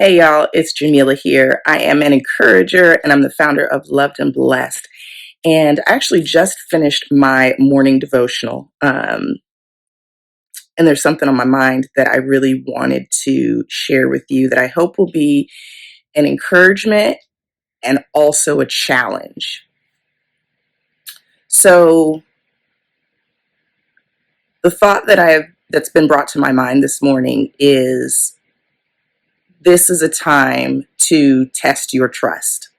Hey y'all, it's Jamila here. I am an encourager and I'm the founder of Loved and Blessed. And I actually just finished my morning devotional. And there's something on my mind that I really wanted to share with you that I hope will be an encouragement and also a challenge. So the thought that's been brought to my mind this morning is this is a time to test your trust.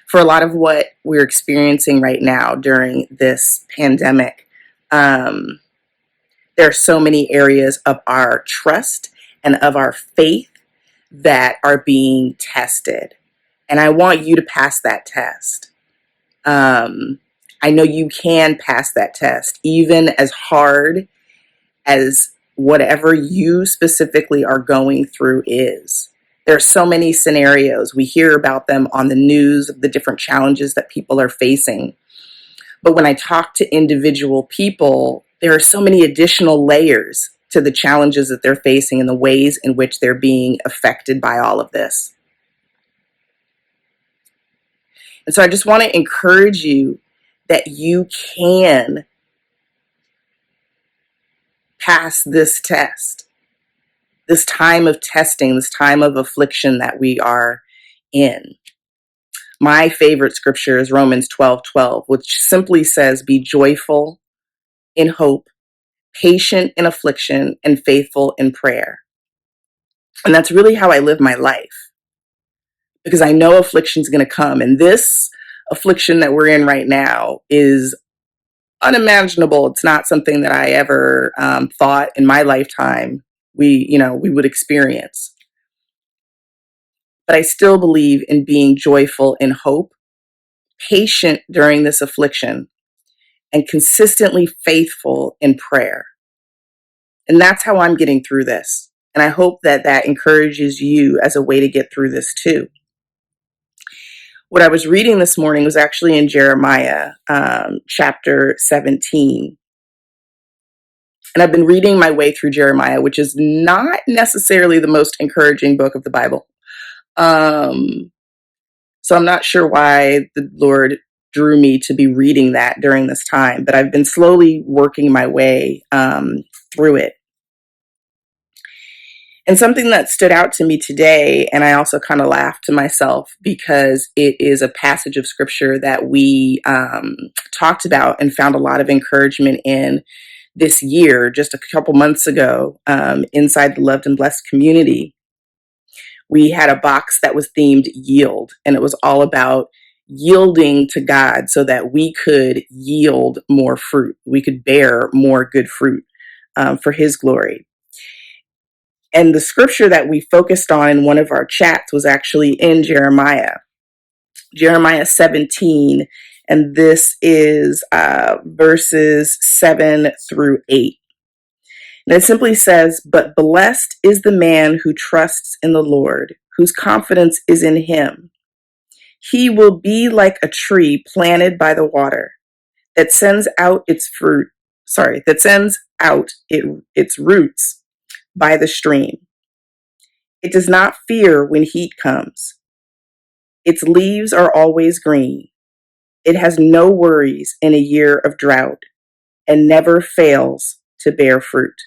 For a lot of what we're experiencing right now during this pandemic, there are so many areas of our trust and of our faith that are being tested. And I want you to pass that test. I know you can pass that test, even as hard as whatever you specifically are going through is. There are so many scenarios. We hear about them on the news, the different challenges that people are facing. But when I talk to individual people, there are so many additional layers to the challenges that they're facing and the ways in which they're being affected by all of this. And so I just want to encourage you that you can pass this test, this time of testing, this time of affliction that we are in. My favorite scripture is Romans 12:12, which simply says, "Be joyful in hope, patient in affliction, and faithful in prayer." And that's really how I live my life, because I know affliction is going to come. And this affliction that we're in right now is unimaginable. It's not something that I ever thought in my lifetime we would experience. But I still believe in being joyful in hope, patient during this affliction, and consistently faithful in prayer. And that's how I'm getting through this. And I hope that that encourages you as a way to get through this too. What I was reading this morning was actually in Jeremiah chapter 17. And I've been reading my way through Jeremiah, which is not necessarily the most encouraging book of the Bible. So I'm not sure why the Lord drew me to be reading that during this time, but I've been slowly working my way through it. And something that stood out to me today, and I also kind of laughed to myself because it is a passage of scripture that we talked about and found a lot of encouragement in this year, just a couple months ago, inside the Loved and Blessed community. We had a box that was themed yield, and it was all about yielding to God so that we could yield more fruit. We could bear more good fruit for His glory. And the scripture that we focused on in one of our chats was actually in Jeremiah 17, and this is verses 7 through 8. And it simply says, "But blessed is the man who trusts in the Lord, whose confidence is in Him. He will be like a tree planted by the water that sends out its roots by the stream. It does not fear when heat comes. Its leaves are always green. It has no worries in a year of drought and never fails to bear fruit.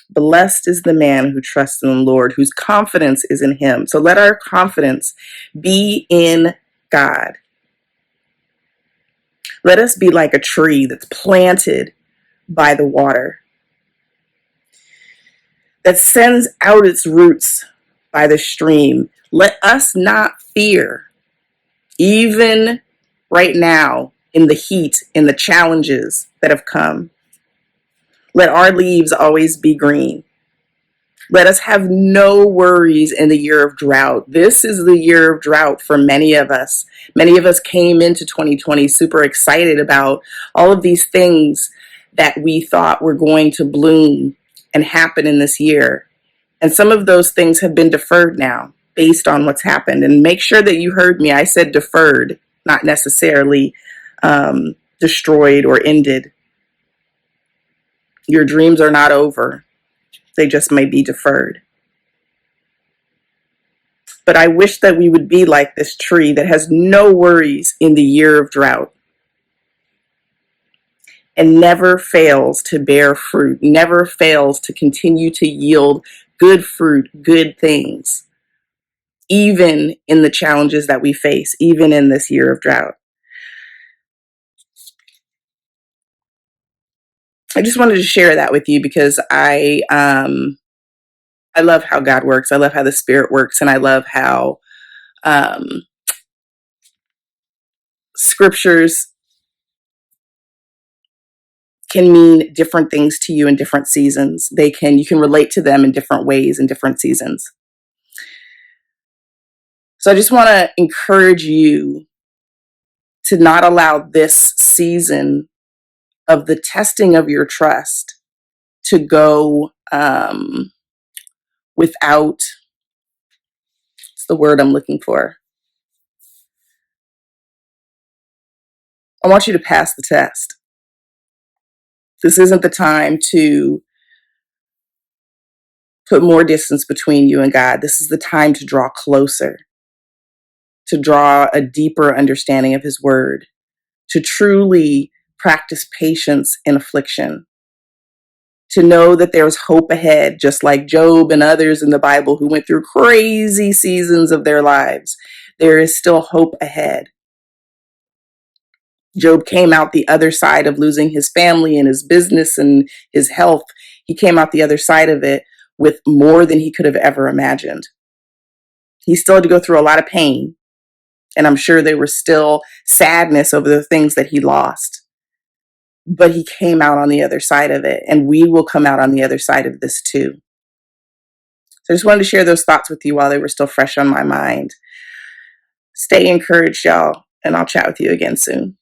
Blessed is the man who trusts in the Lord, whose confidence is in Him." So let our confidence be in God. Let us be like a tree that's planted by the water, that sends out its roots by the stream. Let us not fear, even right now, in the heat, in the challenges that have come. Let our leaves always be green. Let us have no worries in the year of drought. This is the year of drought for many of us. Many of us came into 2020 super excited about all of these things that we thought were going to bloom and happen in this year. And some of those things have been deferred now based on what's happened. And make sure that you heard me. I said deferred, not necessarily destroyed or ended. Your dreams are not over. They just may be deferred. But I wish that we would be like this tree that has no worries in the year of drought and never fails to bear fruit, never fails to continue to yield good fruit, good things, even in the challenges that we face, even in this year of drought. I just wanted to share that with you because I love how God works. I love how the Spirit works, and I love how um, scriptures can mean different things to you in different seasons. You can relate to them in different ways in different seasons. So I just want to encourage you to not allow this season of the testing of your trust to go without, what's the word I'm looking for? I want you to pass the test. This isn't the time to put more distance between you and God. This is the time to draw closer, to draw a deeper understanding of His Word, to truly practice patience in affliction, to know that there's hope ahead, just like Job and others in the Bible who went through crazy seasons of their lives. There is still hope ahead. Job came out the other side of losing his family and his business and his health. He came out the other side of it with more than he could have ever imagined. He still had to go through a lot of pain, and I'm sure there was still sadness over the things that he lost. But he came out on the other side of it, and we will come out on the other side of this too. So I just wanted to share those thoughts with you while they were still fresh on my mind. Stay encouraged, y'all, and I'll chat with you again soon.